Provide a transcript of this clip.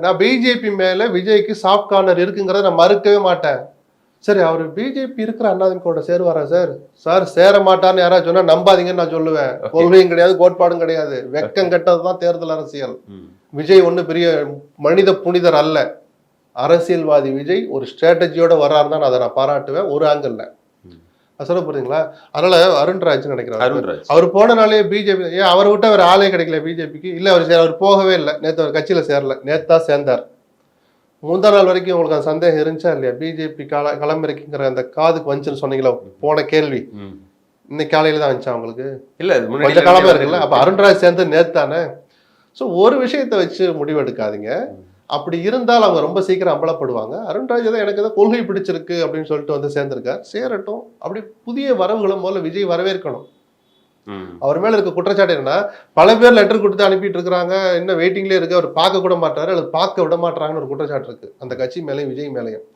நான் பிஜேபி மேல விஜய்க்கு சாஃப்ட் கார்னர் இருக்குங்கிறத நான் மறுக்கவே மாட்டேன். சரி, அவர் பிஜேபி இருக்கிற அண்ணாதிமுக சேருவாரா சார்? சார் சேர மாட்டார்னு யாராவது சொன்னா நம்பாதீங்கன்னு நான் சொல்லுவேன். கொள்கையும் கிடையாது, கோட்பாடும் கிடையாது. வெக்கம் கெட்டதுதான் தேர்தல் அரசியல். விஜய் ஒண்ணு பெரிய மனித புனிதர் அல்ல. அரசியல்வாதி விஜய் ஒரு ஸ்ட்ராட்டஜியோட வர்றாரு தான் அதை நான் பாராட்டுவேன். ஒரு ஆங்கிள் சொல்ல போறீங்களா? அதனால அருண்ராஜ் நினைக்கிறேன் அவர் போனனாலே பிஜேபி ஏன் அவரை விட்டு அவர் ஆளே கிடைக்கல பிஜேபிக்கு. இல்ல அவர் போகவே இல்லை. நேற்று அவர் கட்சியில சேரல. நேத்து தான் சேர்ந்தார். முந்தா நாள் வரைக்கும் உங்களுக்கு அந்த சந்தேகம் இருந்துச்சா இல்லையா? பிஜேபி களமிறக்கிங்கிற அந்த காதுக்கு வந்துச்சுன்னு சொன்னீங்களா போன கேள்வி? இன்னைக்கு காலையில தான் வந்துச்சா உங்களுக்கு? இல்ல கொஞ்சம் காலமா இருக்குல்ல. அப்ப அருண்ராஜ் சேர்ந்து நேத்தானே. ஸோ ஒரு விஷயத்த வச்சு முடிவெடுக்காதீங்க. அப்படி இருந்தால் அவங்க ரொம்ப சீக்கிரம் அம்பலப்படுவாங்க. அருண்ராஜ் தான் எனக்கு ஏதோ கொள்கை பிடிச்சிருக்கு அப்படின்னு சொல்லிட்டு வந்து சேர்ந்திருக்கார். சேரட்டும். அப்படி புதிய வரவுகளும் முதல்ல விஜய் வரவேற்கணும். அவர் மேல இருக்க குற்றச்சாட்டு என்னன்னா, பல பேர் லெட்டர் கொடுத்து அனுப்பிட்டு இருக்கிறாங்க, இன்னும் வெயிட்டிங்லேயே இருக்கு, அவர் பார்க்க கூட மாட்டாரு அல்லது பார்க்க விட மாட்டாங்கன்னு ஒரு குற்றச்சாட்டு இருக்கு அந்த கட்சி மேலேயும் விஜய் மேலேயும்.